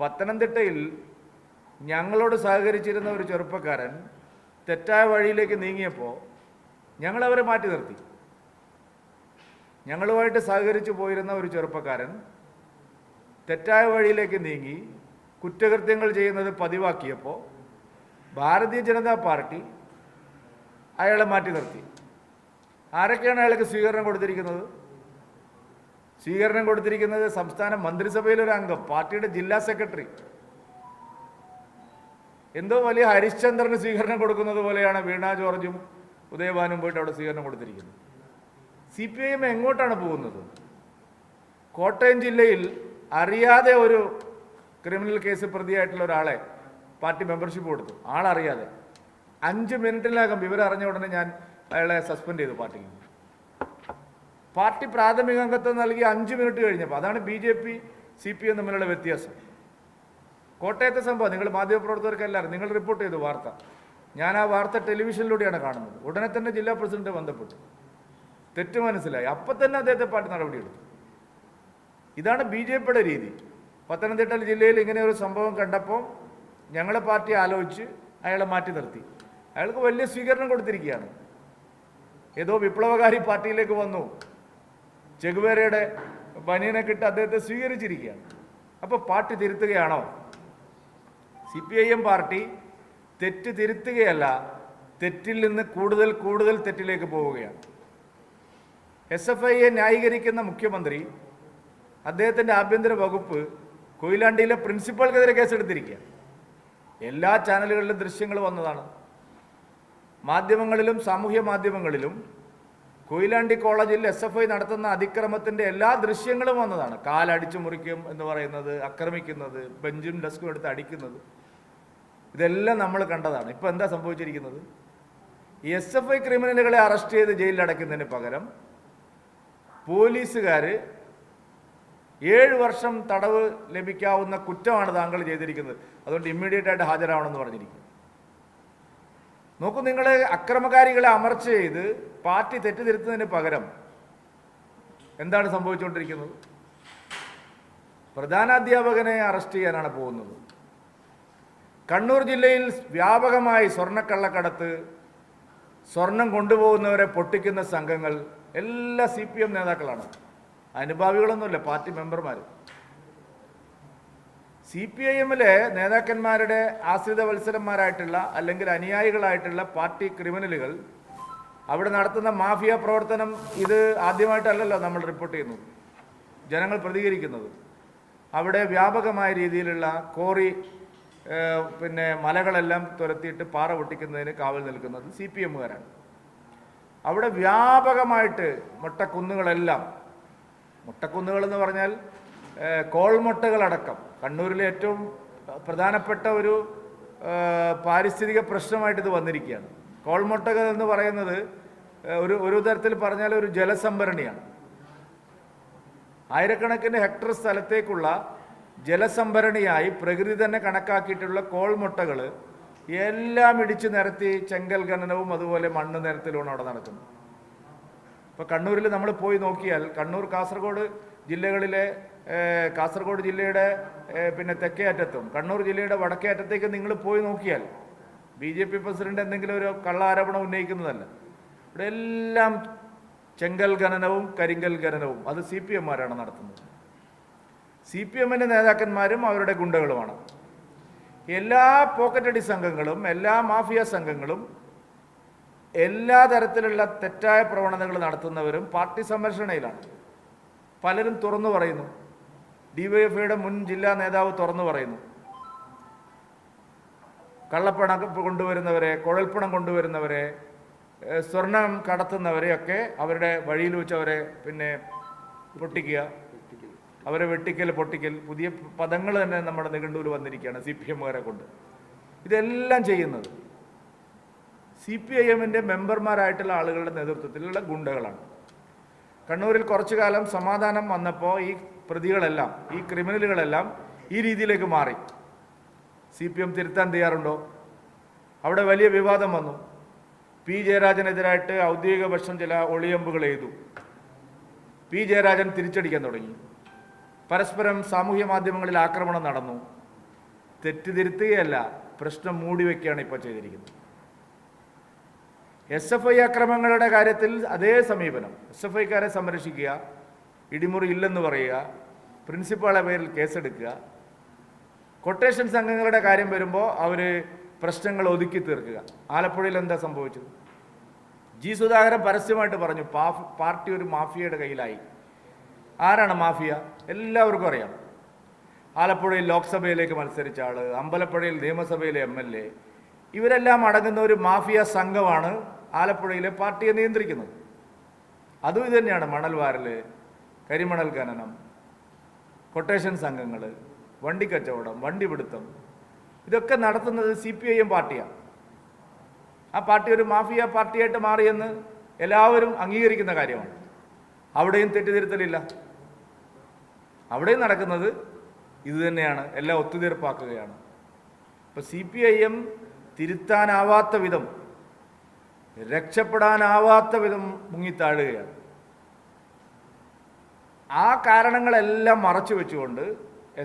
പത്തനംതിട്ടയിൽ ഞങ്ങളോട് സഹകരിച്ചിരുന്ന ഒരു ചെറുപ്പക്കാരൻ തെറ്റായ വഴിയിലേക്ക് നീങ്ങിയപ്പോൾ ഞങ്ങളവരെ മാറ്റി നിർത്തി. ഞങ്ങളുമായിട്ട് സഹകരിച്ചു പോയിരുന്ന ഒരു ചെറുപ്പക്കാരൻ തെറ്റായ വഴിയിലേക്ക് നീങ്ങി കുറ്റകൃത്യങ്ങൾ ചെയ്യുന്നത് പതിവാക്കിയപ്പോൾ ഭാരതീയ ജനതാ പാർട്ടി അയാളെ മാറ്റി നിർത്തി. ആരൊക്കെയാണ് അയാൾക്ക് സ്വീകരണം കൊടുത്തിരിക്കുന്നത്? സ്വീകരണം കൊടുത്തിരിക്കുന്നത് സംസ്ഥാന മന്ത്രിസഭയിലൊരു അംഗം, പാർട്ടിയുടെ ജില്ലാ സെക്രട്ടറി. എന്തോ വലിയ ഹരിശ്ചന്ദ്രന് സ്വീകരണം കൊടുക്കുന്നത് പോലെയാണ് വീണ ജോർജും ഉദയഭാനും പോയിട്ട് അവിടെ സ്വീകരണം കൊടുത്തിരിക്കുന്നത്. CPIM എങ്ങോട്ടാണ് പോകുന്നത്? കോട്ടയം ജില്ലയിൽ അറിയാതെ ഒരു ക്രിമിനൽ കേസ് പ്രതിയായിട്ടുള്ള ഒരാളെ പാർട്ടി മെമ്പർഷിപ്പ് കൊടുത്തു. ആളറിയാതെ 5 മിനിറ്റിനകം വിവരം അറിഞ്ഞ ഉടനെ ഞാൻ അയാളെ സസ്പെൻഡ് ചെയ്തു പാർട്ടിയിൽ. പാർട്ടി പ്രാഥമിക അംഗത്വം നൽകി 5 മിനിറ്റ് കഴിഞ്ഞപ്പോൾ. അതാണ് BJP CPM തമ്മിലുള്ള വ്യത്യാസം. കോട്ടയത്തെ സംഭവം നിങ്ങൾ മാധ്യമപ്രവർത്തകർക്കെല്ലാവരും നിങ്ങൾ റിപ്പോർട്ട് ചെയ്തു വാർത്ത. ഞാൻ ആ വാർത്ത ടെലിവിഷനിലൂടെയാണ് കാണുന്നത്. ഉടനെ തന്നെ ജില്ലാ പ്രസിഡന്റ് ബന്ധപ്പെട്ടു. തെറ്റ് മനസ്സിലായി. അപ്പം തന്നെ അദ്ദേഹത്തെ പാർട്ടി നടപടിയെടുത്തു. ഇതാണ് BJPയുടെ രീതി. പത്തനംതിട്ട ജില്ലയിൽ ഇങ്ങനെ ഒരു സംഭവം കണ്ടപ്പോൾ ഞങ്ങളെ പാർട്ടി ആലോചിച്ച് അയാളെ മാറ്റി നിർത്തി. അയാൾക്ക് വലിയ സ്വീകരണം കൊടുത്തിരിക്കുകയാണ്. ഏതോ വിപ്ലവകാരി പാർട്ടിയിലേക്ക് വന്നു, ചെഗുവേരയുടെ ബനിയനൊക്കെ ഇട്ട് അദ്ദേഹത്തെ സ്വീകരിച്ചിരിക്കുകയാണ്. അപ്പോൾ പാർട്ടി തിരുത്തുകയാണോ? CPIM പാർട്ടി തെറ്റ് തിരുത്തുകയല്ല, തെറ്റിൽ നിന്ന് കൂടുതൽ കൂടുതൽ തെറ്റിലേക്ക് പോവുകയാണ്. SFIയെ ന്യായീകരിക്കുന്ന മുഖ്യമന്ത്രി, അദ്ദേഹത്തിൻ്റെ ആഭ്യന്തര വകുപ്പ് കൊയിലാണ്ടിയിലെ പ്രിൻസിപ്പൽക്കെതിരെ കേസെടുത്തിരിക്കുക. എല്ലാ ചാനലുകളിലും ദൃശ്യങ്ങൾ വന്നതാണ്. മാധ്യമങ്ങളിലും സാമൂഹ്യ മാധ്യമങ്ങളിലും കൊയിലാണ്ടി കോളേജിൽ SFI നടത്തുന്ന അതിക്രമത്തിൻ്റെ എല്ലാ ദൃശ്യങ്ങളും വന്നതാണ്. കാലടിച്ചു മുറിക്കും എന്ന് പറയുന്നത്, ആക്രമിക്കുന്നത്, ബെഞ്ചും ഡെസ്കും എടുത്ത് അടിക്കുന്നത്, ഇതെല്ലാം നമ്മൾ കണ്ടതാണ്. ഇപ്പോൾ എന്താ സംഭവിച്ചിരിക്കുന്നത്? ഈ SFI ക്രിമിനലുകളെ അറസ്റ്റ് ചെയ്ത് ജയിലിൽ അടയ്ക്കുന്നതിന് പകരം പോലീസുകാർ 7 വർഷം തടവ് ലഭിക്കാവുന്ന കുറ്റമാണ് താങ്കൾ ചെയ്തിരിക്കുന്നത്, അതുകൊണ്ട് ഇമ്മീഡിയറ്റ് ആയിട്ട് ഹാജരാവണമെന്ന് പറഞ്ഞിരിക്കുന്നു. നോക്കൂ, നിങ്ങൾ അക്രമകാരികളെ അമർച്ച ചെയ്ത് പാർട്ടി തെറ്റുതിരുത്തുന്നതിന് പകരം എന്താണ് സംഭവിച്ചുകൊണ്ടിരിക്കുന്നത്? പ്രധാനാധ്യാപകനെ അറസ്റ്റ് ചെയ്യാനാണ് പോകുന്നത്. കണ്ണൂർ ജില്ലയിൽ വ്യാപകമായി സ്വർണ്ണക്കള്ളക്കടത്ത്, സ്വർണം കൊണ്ടുപോകുന്നവരെ പൊട്ടിക്കുന്ന സംഘങ്ങൾ എല്ലാ CPM നേതാക്കളാണ്. അനുഭാവികളൊന്നുമില്ല, പാർട്ടി മെമ്പർമാർ. CPIMലെ നേതാക്കന്മാരുടെ ആശ്രിത വത്സരന്മാരായിട്ടുള്ള അല്ലെങ്കിൽ അനുയായികളായിട്ടുള്ള പാർട്ടി ക്രിമിനലുകൾ അവിടെ നടത്തുന്ന മാഫിയ പ്രവർത്തനം ഇത് ആദ്യമായിട്ടല്ലല്ലോ നമ്മൾ റിപ്പോർട്ട് ചെയ്യുന്നത്, ജനങ്ങൾ പ്രതികരിക്കുന്നത്. അവിടെ വ്യാപകമായ രീതിയിലുള്ള കോറി മലകളെല്ലാം തുരത്തിയിട്ട് പാറ പൊട്ടിക്കുന്നതിന് കാവൽ നിൽക്കുന്നത് CPMകാരാണ്. അവിടെ വ്യാപകമായിട്ട് മുട്ടക്കുന്നുകൾ എന്ന് പറഞ്ഞാൽ കോൾമുട്ടകളടക്കം കണ്ണൂരിലെ ഏറ്റവും പ്രധാനപ്പെട്ട ഒരു പാരിസ്ഥിതിക പ്രശ്നമായിട്ട് ഇത് വന്നിരിക്കുകയാണ്. കോൾമുട്ടകൾ എന്ന് പറയുന്നത് ഒരു തരത്തിൽ പറഞ്ഞാൽ ഒരു ജലസംഭരണിയാണ്. ആയിരക്കണക്കിന് ഹെക്ടർ സ്ഥലത്തേക്കുള്ള ജലസംഭരണിയായി പ്രകൃതി തന്നെ കണക്കാക്കിയിട്ടുള്ള കോൾമുട്ടകൾ എല്ലാം ഇടിച്ചു നിരത്തി ചെങ്കൽ ഖനനവും അതുപോലെ മണ്ണ് നിരത്തലുമാണ് അവിടെ നടക്കുന്നത്. ഇപ്പോൾ കണ്ണൂരിൽ നമ്മൾ പോയി നോക്കിയാൽ കണ്ണൂർ കാസർഗോഡ് ജില്ലകളിലെ കാസർഗോഡ് ജില്ലയുടെ തെക്കേ അറ്റത്തും കണ്ണൂർ ജില്ലയുടെ വടക്കേ അറ്റത്തേക്ക് നിങ്ങൾ പോയി നോക്കിയാൽ BJP പ്രസിഡന്റ് എന്തെങ്കിലും ഒരു കള്ള ആരോപണം ഉന്നയിക്കുന്നതല്ല. ഇവിടെ എല്ലാം ചെങ്കൽ ഖനനവും കരിങ്കൽ ഖനനവും അത് CPMമാരാണ് നടത്തുന്നത്. CPMന്റെ നേതാക്കന്മാരും അവരുടെ ഗുണ്ടകളുമാണ്. എല്ലാ പോക്കറ്റടി സംഘങ്ങളും എല്ലാ മാഫിയ സംഘങ്ങളും എല്ലാ തരത്തിലുള്ള തെറ്റായ പ്രവണതകൾ നടത്തുന്നവരും പാർട്ടി സംരക്ഷണയിലാണ്. പലരും തുറന്നു പറയുന്നു. DYFIയുടെ മുൻ ജില്ലാ നേതാവ് തുറന്നു പറയുന്നു. കള്ളപ്പണം കൊണ്ടുവരുന്നവരെ, കുഴൽപ്പണം കൊണ്ടുവരുന്നവരെ, സ്വർണം കടത്തുന്നവരെയൊക്കെ അവരുടെ വഴിയിൽ വെച്ച് അവരെ പൊട്ടിക്കുക, അവരെ പൊട്ടിക്കൽ പുതിയ പദങ്ങൾ തന്നെ നമ്മുടെ നിഘണ്ടുവിൽ വന്നിരിക്കുകയാണ് CPMകാരെ കൊണ്ട്. ഇതെല്ലാം ചെയ്യുന്നത് CPIMന്റെ മെമ്പർമാരായിട്ടുള്ള ആളുകളുടെ നേതൃത്വത്തിലുള്ള ഗുണ്ടകളാണ്. കണ്ണൂരിൽ കുറച്ചു കാലം സമാധാനം വന്നപ്പോൾ ഈ പ്രതികളെല്ലാം, ഈ ക്രിമിനലുകളെല്ലാം ഈ രീതിയിലേക്ക് മാറി. CPM തിരുത്താൻ തയ്യാറുണ്ടോ? അവിടെ വലിയ വിവാദം വന്നു. P. ജയരാജനെതിരായിട്ട് ഔദ്യോഗിക പക്ഷം ചില ഒളിയമ്പുകൾ എഴുതു. P. ജയരാജൻ തിരിച്ചടിക്കാൻ തുടങ്ങി. പരസ്പരം സാമൂഹ്യ മാധ്യമങ്ങളിൽ ആക്രമണം നടന്നു. തെറ്റിതിരുത്തുകയല്ല, പ്രശ്നം മൂടി വയ്ക്കുകയാണ് ഇപ്പോൾ ചെയ്തിരിക്കുന്നത്. SFI അക്രമങ്ങളുടെ കാര്യത്തിൽ അതേ സമീപനം. SFIക്കാരെ സംരക്ഷിക്കുക, ഇടിമുറി ഇല്ലെന്ന് പറയുക, പ്രിൻസിപ്പാളെ പേരിൽ കേസെടുക്കുക. കൊട്ടേഷൻ സംഘങ്ങളുടെ കാര്യം വരുമ്പോൾ അവർ പ്രശ്നങ്ങൾ ഒതുക്കി തീർക്കുക. ആലപ്പുഴയിൽ എന്താ സംഭവിച്ചത്? ജി സുധാകരൻ പരസ്യമായിട്ട് പറഞ്ഞു പാർട്ടി ഒരു മാഫിയയുടെ കയ്യിലായി. ആരാണ് മാഫിയ? എല്ലാവർക്കും അറിയാം. ആലപ്പുഴയിൽ ലോക്സഭയിലേക്ക് മത്സരിച്ച ആൾ, അമ്പലപ്പുഴയിൽ നിയമസഭയിലെ MLA, ഇവരെല്ലാം അടങ്ങുന്ന ഒരു മാഫിയ സംഘമാണ് ആലപ്പുഴയിലെ പാർട്ടിയെ നിയന്ത്രിക്കുന്നത്. അതും ഇത് തന്നെയാണ്. മണൽ വാരൽ, കരിമണൽ ഖനനം, കൊട്ടേഷൻ സംഘങ്ങൾ, വണ്ടിക്കച്ചവടം, വണ്ടിപിടുത്തം, ഇതൊക്കെ നടത്തുന്നത് CPIM പാർട്ടിയാണ്. ആ പാർട്ടി ഒരു മാഫിയ പാർട്ടിയായിട്ട് മാറിയെന്ന് എല്ലാവരും അംഗീകരിക്കുന്ന കാര്യമാണ്. അവിടെയും തെറ്റിദ്ധരുത്തലില്ല. അവിടെയും നടക്കുന്നത് ഇത് തന്നെയാണ്. എല്ലാം ഒത്തുതീർപ്പാക്കുകയാണ്. ഇപ്പോൾ CPIM തിരുത്താനാവാത്ത വിധം, രക്ഷപ്പെടാനാവാത്ത വിധം മുങ്ങിത്താഴുകയാണ്. ആ കാരണങ്ങളെല്ലാം മറച്ചു വെച്ചുകൊണ്ട്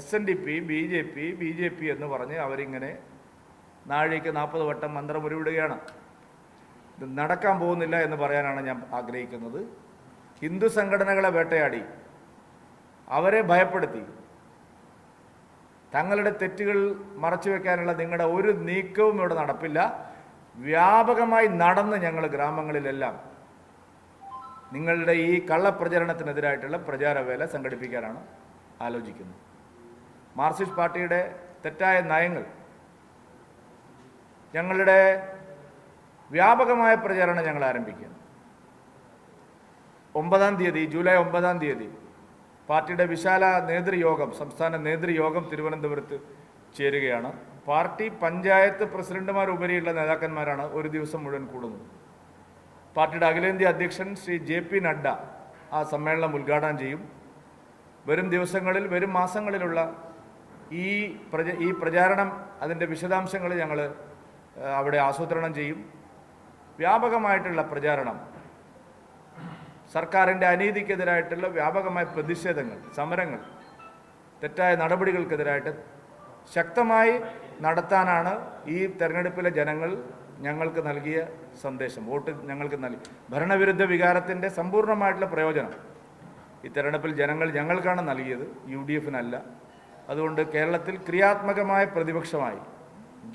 SNDP, BJP എന്ന് പറഞ്ഞ് അവരിങ്ങനെ നാഴിക്ക് 40 വട്ടം മന്ത്രം ഉരുവിടുകയാണ്. ഇത് നടക്കാൻ പോകുന്നില്ല എന്ന് പറയാനാണ് ഞാൻ ആഗ്രഹിക്കുന്നത്. ഹിന്ദു സംഘടനകളെ വേട്ടയാടി, അവരെ ഭയപ്പെടുത്തി, തങ്ങളുടെ തെറ്റുകൾ മറച്ചു വയ്ക്കാനുള്ള നിങ്ങളുടെ ഒരു നീക്കവും ഇവിടെ നടപ്പില്ല. വ്യാപകമായി നടന്ന് ഞങ്ങൾ ഗ്രാമങ്ങളിലെല്ലാം നിങ്ങളുടെ ഈ കള്ളപ്രചരണത്തിനെതിരായിട്ടുള്ള പ്രചാരവേല സംഘടിപ്പിക്കാനാണ് ആലോചിക്കുന്നത്. മാർക്സിസ്റ്റ് പാർട്ടിയുടെ തെറ്റായ നയങ്ങൾ, ഞങ്ങളുടെ വ്യാപകമായ പ്രചാരണം ഞങ്ങൾ ആരംഭിക്കുക. 9-ാം തീയതി, ജൂലൈ 9-ാം തീയതി പാർട്ടിയുടെ വിശാല നേതൃയോഗം, സംസ്ഥാന നേതൃയോഗം തിരുവനന്തപുരത്ത് ചേരുകയാണ്. പാർട്ടി പഞ്ചായത്ത് പ്രസിഡന്റുമാരുപരിയുള്ള നേതാക്കന്മാരാണ് ഒരു ദിവസം മുഴുവൻ കൂടുന്നത്. പാർട്ടിയുടെ അഖിലേന്ത്യാ അധ്യക്ഷൻ ശ്രീ JP നഡ്ഡ ആ സമ്മേളനം ഉദ്ഘാടനം ചെയ്യും. വരും ദിവസങ്ങളിൽ, വരും മാസങ്ങളിലുള്ള ഈ പ്രചാരണം, അതിൻ്റെ വിശദാംശങ്ങൾ ഞങ്ങൾ അവിടെ ആസൂത്രണം ചെയ്യും. വ്യാപകമായിട്ടുള്ള പ്രചാരണം, സർക്കാരിൻ്റെ അനീതിക്കെതിരായിട്ടുള്ള വ്യാപകമായ പ്രതിഷേധങ്ങൾ, സമരങ്ങൾ, തെറ്റായ നടപടികൾക്കെതിരായിട്ട് ശക്തമായി നടത്താനാണ് ഈ തെരഞ്ഞെടുപ്പിലെ ജനങ്ങൾ ഞങ്ങൾക്ക് നൽകിയ സന്ദേശം. വോട്ട് ഞങ്ങൾക്ക് നൽകി. ഭരണവിരുദ്ധ വികാരത്തിൻ്റെ സമ്പൂർണ്ണമായിട്ടുള്ള പ്രയോജനം ഈ തെരഞ്ഞെടുപ്പിൽ ജനങ്ങൾ ഞങ്ങൾക്കാണ് നൽകിയത്, UDFനല്ല. അതുകൊണ്ട് കേരളത്തിൽ ക്രിയാത്മകമായ പ്രതിപക്ഷമായി,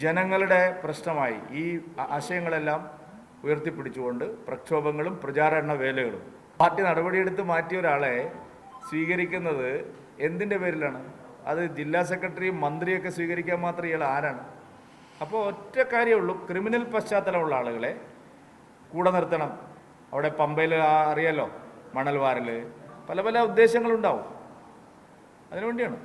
ജനങ്ങളുടെ പ്രശ്നമായി ഈ ആശയങ്ങളെല്ലാം ഉയർത്തിപ്പിടിച്ചുകൊണ്ട് പ്രക്ഷോഭങ്ങളും പ്രചാരണ വേലകളും. പാർട്ടി നടപടിയെടുത്ത് മാറ്റിയ ഒരാളെ സ്വീകരിക്കുന്നത് എന്തിൻ്റെ പേരിലാണ്? അത് ജില്ലാ സെക്രട്ടറിയും മന്ത്രിയൊക്കെ സ്വീകരിക്കാൻ മാത്രം ഇയാൾ ആരാണ്? അപ്പോൾ ഒറ്റ കാര്യമുള്ളൂ, ക്രിമിനൽ പശ്ചാത്തലമുള്ള ആളുകളെ കൂടെ നിർത്തണം. അവിടെ പമ്പയിൽ അറിയാലോ, മണൽ വാരൽ, പല പല ഉദ്ദേശങ്ങളുണ്ടാവും. അതിനുവേണ്ടിയാണ്.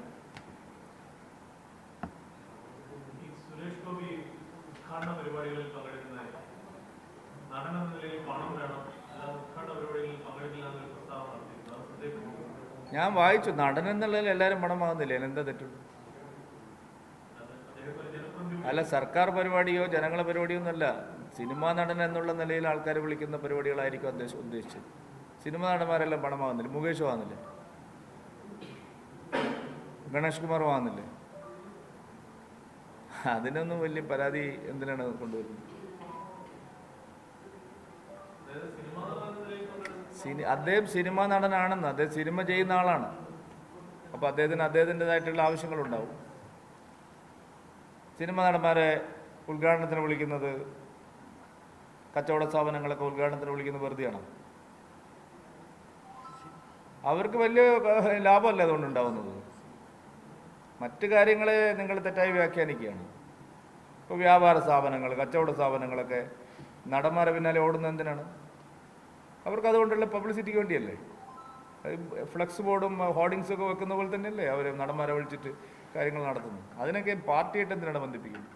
ഞാൻ വായിച്ചു, നടൻ എന്നുള്ളതിൽ എല്ലാവരും പണം വാങ്ങുന്നില്ല, എന്താ തെറ്റുള്ളൂ? അല്ല, സർക്കാർ പരിപാടിയോ ജനങ്ങളെ പരിപാടിയോ ഒന്നുമല്ല. സിനിമാ നടൻ എന്നുള്ള നിലയിൽ ആൾക്കാർ വിളിക്കുന്ന പരിപാടികളായിരിക്കും ഉദ്ദേശിച്ചത്. സിനിമാ നടന്മാരെല്ലാം പണം വാങ്ങുന്നില്ല. മുകേഷ് വാങ്ങുന്നില്ലേ? ഗണേഷ് കുമാർ വാങ്ങുന്നില്ലേ? അതിനൊന്നും വലിയ പരാതി എന്തിനാണ് കൊണ്ടുവരുന്നത്? അദ്ദേഹം സിനിമാ നടനാണെന്ന്, അദ്ദേഹം സിനിമ ചെയ്യുന്ന ആളാണ്. അപ്പോൾ അദ്ദേഹത്തിൻ്റെതായിട്ടുള്ള ആവശ്യങ്ങളുണ്ടാവും. സിനിമാ നടന്മാരെ ഉദ്ഘാടനത്തിന് വിളിക്കുന്നത്, കച്ചവട സ്ഥാപനങ്ങളൊക്കെ ഉദ്ഘാടനത്തിന് വിളിക്കുന്നത് വെറുതെയാണ്. അവർക്ക് വലിയ ലാഭമല്ല അതുകൊണ്ടുണ്ടാവുന്നത്. മറ്റു കാര്യങ്ങളെ നിങ്ങൾ തെറ്റായി വ്യാഖ്യാനിക്കുകയാണ്. ഇപ്പോൾ വ്യാപാര സ്ഥാപനങ്ങൾ, കച്ചവട സ്ഥാപനങ്ങളൊക്കെ നടന്മാരെ പിന്നാലെ ഓടുന്നത് എന്തിനാണ്? അവർക്ക് അതുകൊണ്ടുള്ള പബ്ലിസിറ്റിക്ക് വേണ്ടിയല്ലേ? ഫ്ലക്സ് ബോർഡും ഹോർഡിങ്സൊക്കെ വെക്കുന്ന പോലെ തന്നെയല്ലേ അവർ നടന്മാരെ വിളിച്ചിട്ട് കാര്യങ്ങൾ നടത്തുന്നത്. അതിനൊക്കെ പാർട്ടിയായിട്ട് എന്തിനാണ് ബന്ധിപ്പിക്കുന്നത്?